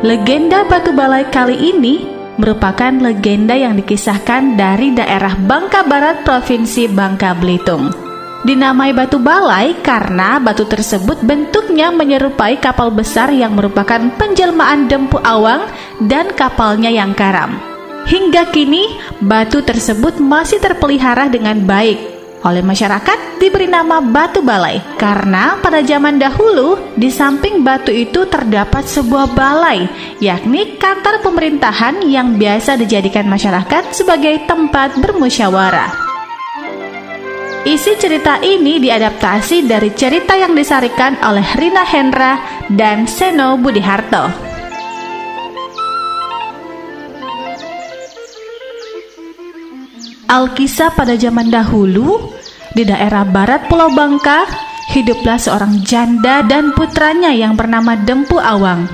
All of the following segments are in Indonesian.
Legenda Batu Balai kali ini merupakan legenda yang dikisahkan dari daerah Bangka Barat, Provinsi Bangka Belitung. Dinamai Batu Balai karena batu tersebut bentuknya menyerupai kapal besar yang merupakan penjelmaan Dempu Awang dan kapalnya yang karam. Hingga kini, batu tersebut masih terpelihara dengan baik. Oleh masyarakat diberi nama Batu Balai karena pada zaman dahulu di samping batu itu terdapat sebuah balai, yakni kantor pemerintahan yang biasa dijadikan masyarakat sebagai tempat bermusyawarah. Isi cerita ini diadaptasi dari cerita yang disarikan oleh Rina Hendra dan Seno Budiharto. Alkisah pada zaman dahulu, di daerah barat Pulau Bangka, hiduplah seorang janda dan putranya yang bernama Dempu Awang.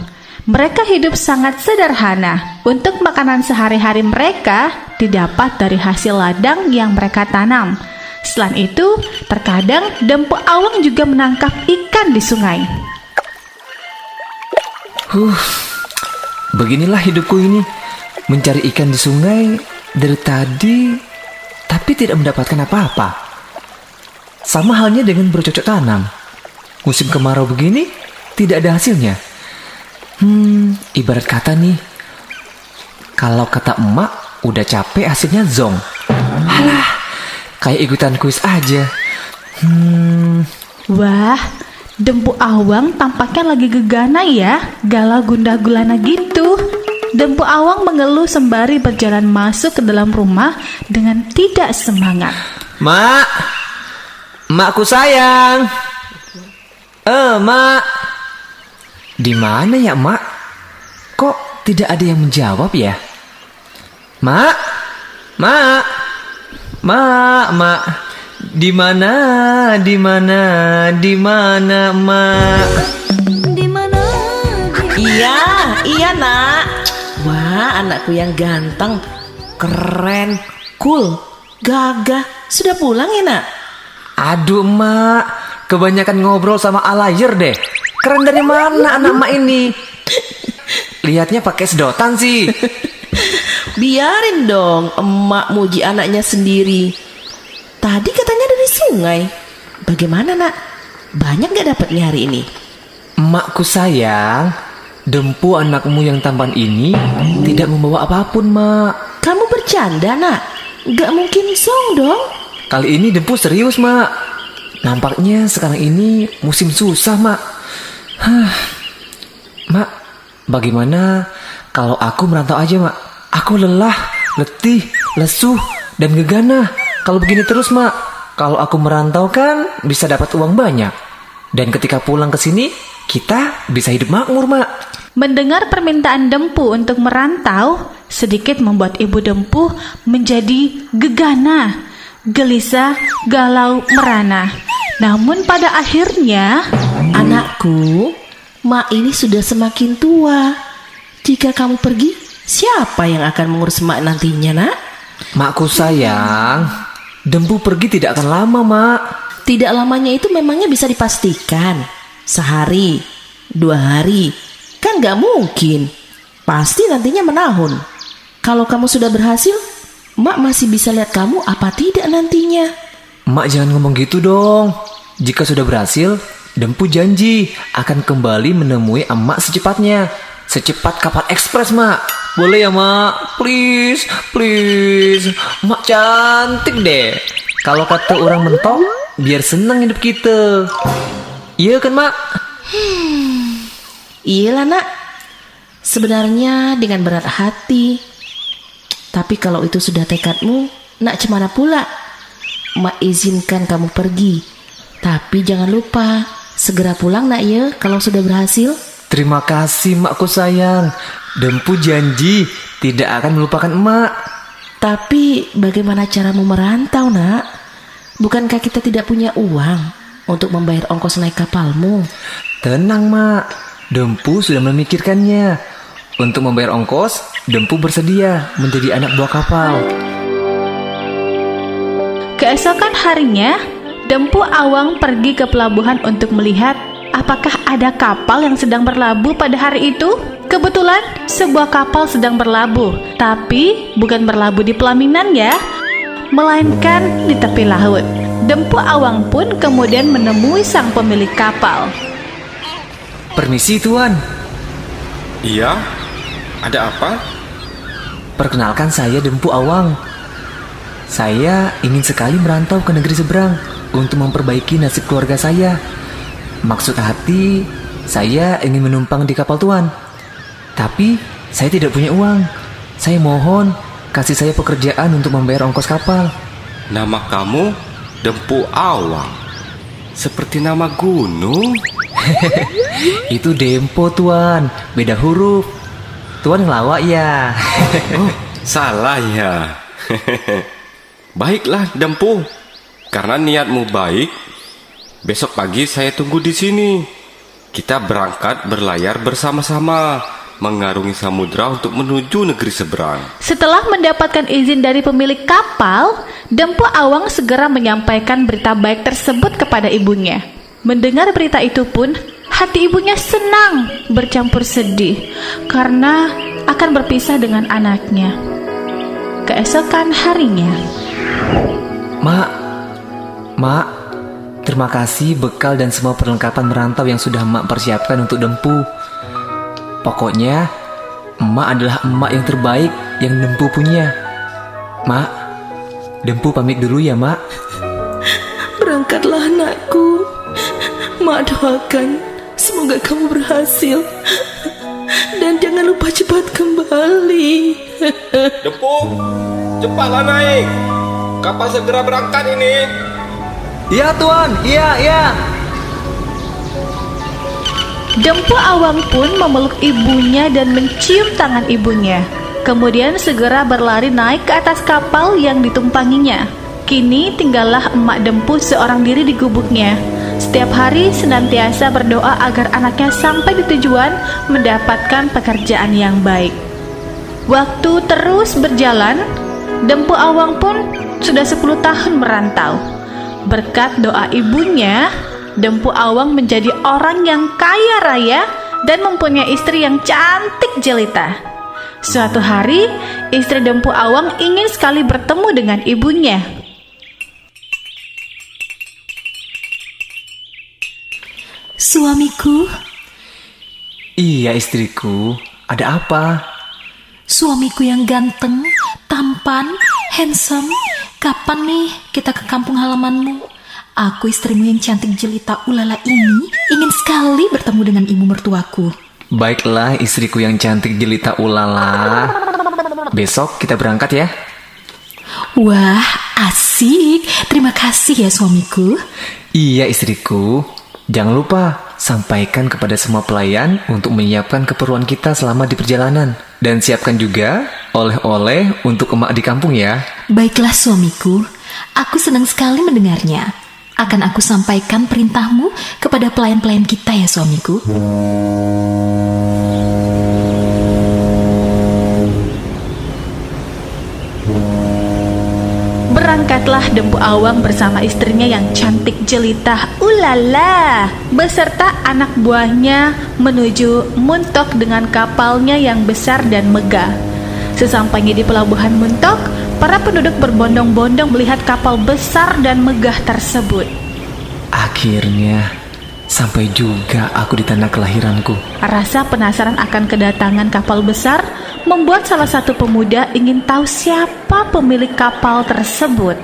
Mereka hidup sangat sederhana. Untuk makanan sehari-hari mereka didapat dari hasil ladang yang mereka tanam. Selain itu, terkadang Dempu Awang juga menangkap ikan di sungai. Beginilah hidupku ini, mencari ikan di sungai dari tadi, tapi tidak mendapatkan apa-apa. Sama halnya dengan bercocok tanam. Musim kemarau begini, tidak ada hasilnya. Ibarat kata nih, kalau kata emak, udah capek hasilnya zong. Alah, kayak ikutan kuis aja. Wah, Dempu Awang tampaknya lagi gegana ya, galau gundah gulana gitu. Dempu Awang mengeluh sembari berjalan masuk ke dalam rumah dengan tidak semangat. Mak, makku sayang. Mak. Di mana ya, Mak? Kok tidak ada yang menjawab ya? Mak. Mak. Di mana, Mak? Di mana? Iya, Nak. Wah, anakku yang ganteng, keren, cool, gagah. Sudah pulang ya, Nak? Aduh, Mak, kebanyakan ngobrol sama Alayer deh. Keren dari mana anak Mak ini? Lihatnya pakai sedotan sih. Biarin dong emak muji anaknya sendiri. Tadi katanya dari sungai. Bagaimana, Nak? Banyak gak dapatnya hari ini? Emakku sayang, Dempu anakmu yang tampan ini tidak membawa apapun, Mak. Kamu bercanda, Nak? Gak mungkin song dong. Kali ini Dempu serius, Mak. Nampaknya sekarang ini musim susah, Mak. Mak, bagaimana kalau aku merantau aja, Mak? Aku lelah, letih, lesuh, dan gegana. Kalau begini terus, Mak, kalau aku merantau kan bisa dapat uang banyak. Dan ketika pulang ke sini, kita bisa hidup makmur, Mak. Mendengar permintaan Dempu untuk merantau, sedikit membuat Ibu Dempu menjadi gegana, gelisah, galau, merana. Namun pada akhirnya, anakku, Mak ini sudah semakin tua. Jika kamu pergi, siapa yang akan mengurus Mak nantinya, Nak? Makku sayang, Dempu pergi tidak akan lama, Mak. Tidak lamanya itu memangnya bisa dipastikan. Sehari, 2 hari, kan gak mungkin. Pasti nantinya menahun. Kalau kamu sudah berhasil, Mak masih bisa lihat kamu apa tidak nantinya. Mak jangan ngomong gitu dong. Jika sudah berhasil, Dempu janji akan kembali menemui emak secepatnya. Secepat kapal ekspres, Mak. Boleh ya, Mak? Please. Mak cantik deh. Kalau kata orang mentok, biar senang hidup kita. Iya kan, Mak? Iyalah, Nak. Sebenarnya dengan berat hati. Tapi kalau itu sudah tekadmu, Nak cemana pula. Mak izinkan kamu pergi. Tapi jangan lupa, segera pulang, Nak ya, kalau sudah berhasil. Terima kasih, Makku sayang. Dempu janji tidak akan melupakan emak. Tapi bagaimana caramu merantau, Nak? Bukankah kita tidak punya uang untuk membayar ongkos naik kapalmu? Tenang, Mak. Dempu sudah memikirkannya. Untuk membayar ongkos, Dempu bersedia menjadi anak buah kapal. Keesokan harinya, Dempu Awang pergi ke pelabuhan untuk melihat apakah ada kapal yang sedang berlabuh pada hari itu. Kebetulan sebuah kapal sedang berlabuh, tapi bukan berlabuh di pelaminan ya, melainkan di tepi laut. Dempu Awang pun kemudian menemui sang pemilik kapal. Permisi, Tuan. Iya, ada apa? Perkenalkan, saya Dempu Awang. Saya ingin sekali merantau ke negeri seberang untuk memperbaiki nasib keluarga saya. Maksud hati, saya ingin menumpang di kapal Tuan. Tapi saya tidak punya uang. Saya mohon kasih saya pekerjaan untuk membayar ongkos kapal. Nama kamu Dempu Awang. Seperti nama gunung. Itu Dempo, Tuan. Beda huruf. Tuan ngelawak ya. Oh, salah ya. Baiklah, Dempu. Karena niatmu baik, besok pagi saya tunggu di sini. Kita berangkat berlayar bersama-sama, mengarungi samudra untuk menuju negeri seberang. Setelah mendapatkan izin dari pemilik kapal, Dempu Awang segera menyampaikan berita baik tersebut kepada ibunya. Mendengar berita itu pun, hati ibunya senang bercampur sedih karena akan berpisah dengan anaknya. Keesokan harinya, Mak, terima kasih bekal dan semua perlengkapan merantau yang sudah Mak persiapkan untuk Dempu. Pokoknya, Mak adalah emak yang terbaik yang Dempu punya. Mak, Dempu pamit dulu ya, Mak. Berangkatlah anakku. Mak doakan semoga kamu berhasil. Dan jangan lupa cepat kembali. Dempu, cepatlah naik. Kapal segera berangkat ini. Iya, Tuan. Iya. Dempu Awang pun memeluk ibunya dan mencium tangan ibunya. Kemudian segera berlari naik ke atas kapal yang ditumpanginya. Kini tinggallah emak Dempu seorang diri di gubuknya. Setiap hari senantiasa berdoa agar anaknya sampai di tujuan mendapatkan pekerjaan yang baik. Waktu terus berjalan, Dempu Awang pun sudah 10 tahun merantau. Berkat doa ibunya, Dempu Awang menjadi orang yang kaya raya dan mempunyai istri yang cantik jelita. Suatu hari, istri Dempu Awang ingin sekali bertemu dengan ibunya. Suamiku, Iya, istriku. Ada apa? suamiku yang ganteng, tampan, handsome. Kapan nih kita ke kampung halamanmu? Aku istrimu yang cantik jelita ulala ini ingin sekali bertemu dengan ibu mertuaku. Baiklah, istriku yang cantik jelita ulala. Besok kita berangkat ya. Wah, asik. Terima kasih ya suamiku. Iya, istriku. Jangan lupa sampaikan kepada semua pelayan untuk menyiapkan keperluan kita selama di perjalanan. Dan siapkan juga oleh-oleh untuk emak di kampung ya. Baiklah suamiku, aku senang sekali mendengarnya. Akan aku sampaikan perintahmu kepada pelayan-pelayan kita ya suamiku. Berangkatlah Dempu Awang bersama istrinya yang cantik jelita ulala beserta anak buahnya menuju Muntok dengan kapalnya yang besar dan megah. Sesampainya di pelabuhan Muntok, para penduduk berbondong-bondong melihat kapal besar dan megah tersebut. Akhirnya sampai juga aku di tanah kelahiranku. Rasa penasaran akan kedatangan kapal besar membuat salah satu pemuda ingin tahu siapa pemilik kapal tersebut.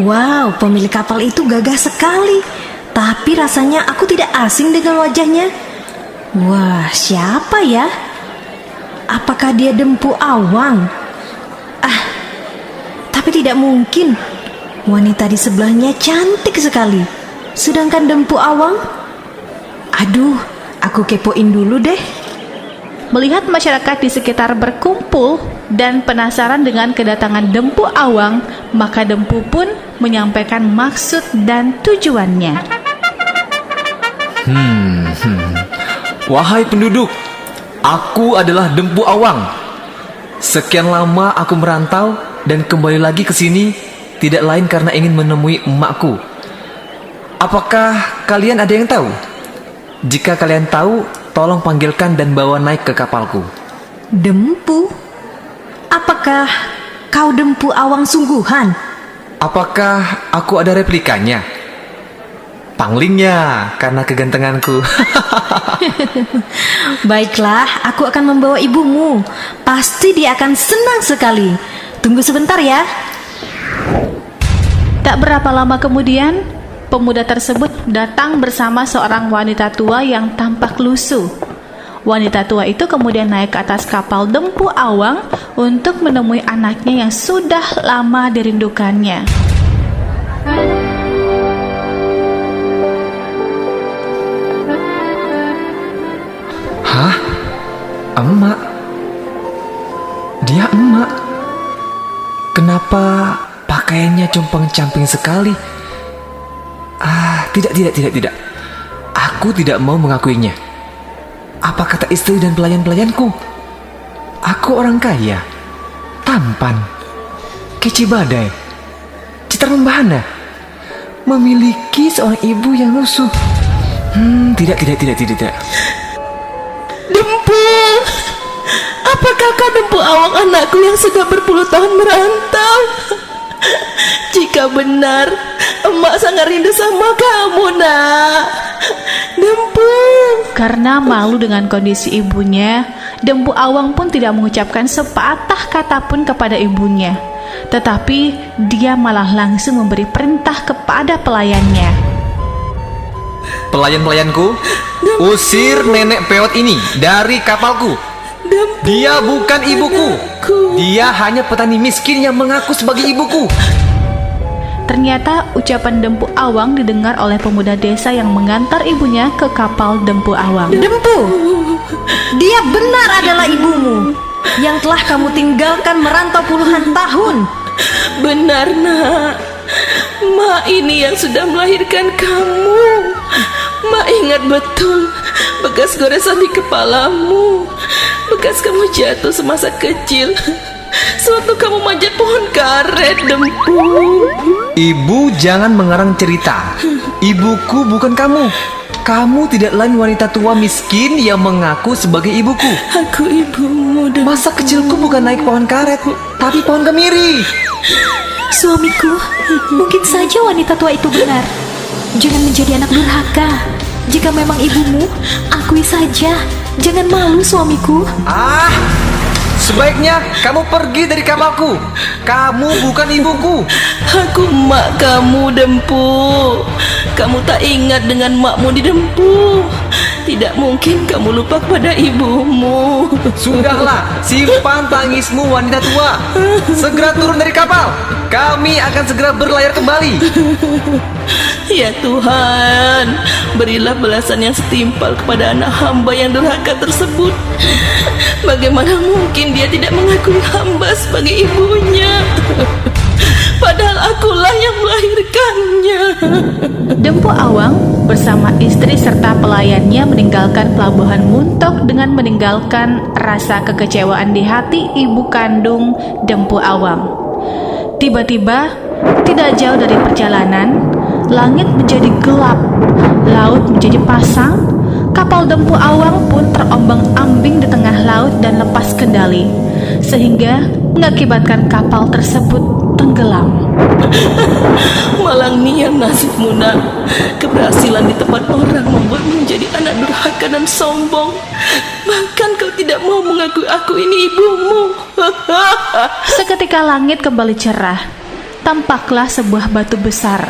Wow, pemilik kapal itu gagah sekali. Tapi rasanya aku tidak asing dengan wajahnya. Wah, siapa ya? Apakah dia Dempu Awang? Tapi tidak mungkin. Wanita di sebelahnya cantik sekali. Sedangkan Dempu Awang, aduh, aku kepoin dulu deh. Melihat masyarakat di sekitar berkumpul dan penasaran dengan kedatangan Dempu Awang, maka Dempu pun menyampaikan maksud dan tujuannya. Wahai penduduk, aku adalah Dempu Awang. Sekian lama aku merantau dan kembali lagi ke sini tidak lain karena ingin menemui emakku. Apakah kalian ada yang tahu? Jika kalian tahu, tolong panggilkan dan bawa naik ke kapalku. Dempu? Apakah kau Dempu Awang sungguhan? Apakah aku ada replikanya? Panglingnya, karena kegantenganku. Baiklah, aku akan membawa ibumu. Pasti dia akan senang sekali. Tunggu sebentar ya. Tak berapa lama kemudian, pemuda tersebut datang bersama seorang wanita tua yang tampak lusuh. Wanita tua itu kemudian naik ke atas kapal Dempu Awang untuk menemui anaknya yang sudah lama dirindukannya. Hah? Emak? Dia emak? Kenapa pakaiannya compang-camping sekali? Tidak. Aku tidak mau mengakuinya. Apa kata istri dan pelayan-pelayanku? Aku orang kaya, tampan, kece badai, citra membahana, memiliki seorang ibu yang lusuh. Tidak. Dempu, apakah kau Dempu Awang anakku yang sudah berpuluh tahun merantau? Jika benar, emak sangat rindu sama kamu, nak. Dempu. Karena malu dengan kondisi ibunya, Dempu Awang pun tidak mengucapkan sepatah kata pun kepada ibunya. Tetapi dia malah langsung memberi perintah kepada pelayannya. Pelayan-pelayanku, usir nenek peot ini dari kapalku. Dia bukan ibuku. Dia hanya petani miskin yang mengaku sebagai ibuku. Ternyata ucapan Dempu Awang didengar oleh pemuda desa yang mengantar ibunya ke kapal Dempu Awang. Dempu, dia benar adalah ibumu yang telah kamu tinggalkan merantau puluhan tahun. Benar, nak. Mak ini yang sudah melahirkan kamu. Mak ingat betul bekas goresan di kepalamu, bekas kamu jatuh semasa kecil sewaktu kamu manjat pohon karet, Dempu. Ibu jangan mengarang cerita. Ibuku bukan kamu. Kamu tidak lain wanita tua miskin yang mengaku sebagai ibuku. Aku ibumu, Dempu. Masa kecilku bukan naik pohon karet, tapi pohon kemiri. Suamiku, mungkin saja wanita tua itu benar. Jangan menjadi anak durhaka. Jika memang ibumu, akui saja. Jangan malu, suamiku. Sebaiknya kamu pergi dari kapalku. Kamu bukan ibuku. Aku mak kamu, Dempu. Kamu tak ingat dengan makmu di Dempu. Tidak mungkin kamu lupa kepada ibumu. Sudahlah, simpan tangismu wanita tua. Segera turun dari kapal. Kami akan segera berlayar kembali. Ya Tuhan, berilah balasan yang setimpal kepada anak hamba yang durhaka tersebut. Bagaimana mungkin dia tidak mengakui hamba sebagai ibunya? Padahal akulah yang melahirkannya. Dempu Awang bersama istri serta pelayannya meninggalkan pelabuhan Muntok dengan meninggalkan rasa kekecewaan di hati ibu kandung Dempu Awang. Tiba-tiba, tidak jauh dari perjalanan, langit menjadi gelap, laut menjadi pasang, kapal Dempu Awang pun terombang-ambing di tengah laut dan lepas kendali, sehingga mengakibatkan kapal tersebut tenggelam. Malang niam nasibmu, nak. Keberhasilan di tempat orang membuatmu menjadi anak durhaka dan sombong. Bahkan kau tidak mau mengakui aku ini ibumu. Seketika langit kembali cerah. Tampaklah sebuah batu besar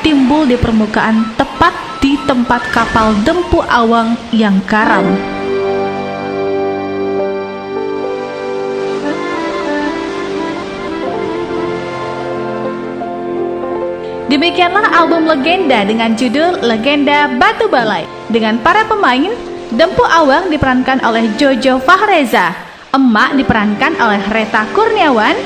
timbul di permukaan tepat di tempat kapal Dempu Awang yang karam. Demikianlah album legenda dengan judul Legenda Batu Balai dengan para pemain. Dempu Awang diperankan oleh Jojo Fahreza, Emak diperankan oleh Reta Kurniawan,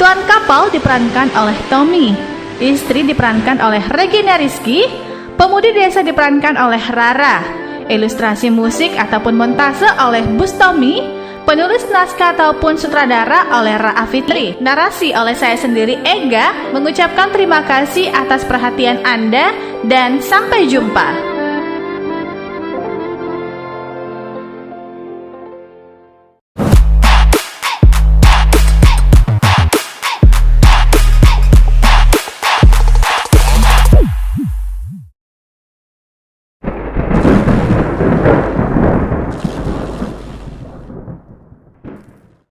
Tuan Kapal diperankan oleh Tommy, istri diperankan oleh Regina Rizky, Pemudi Desa diperankan oleh Rara. Ilustrasi musik ataupun montase oleh Bustomi. Penulis naskah ataupun sutradara oleh Ra'a Fitri. Narasi oleh saya sendiri, Ega, mengucapkan terima kasih atas perhatian Anda dan sampai jumpa.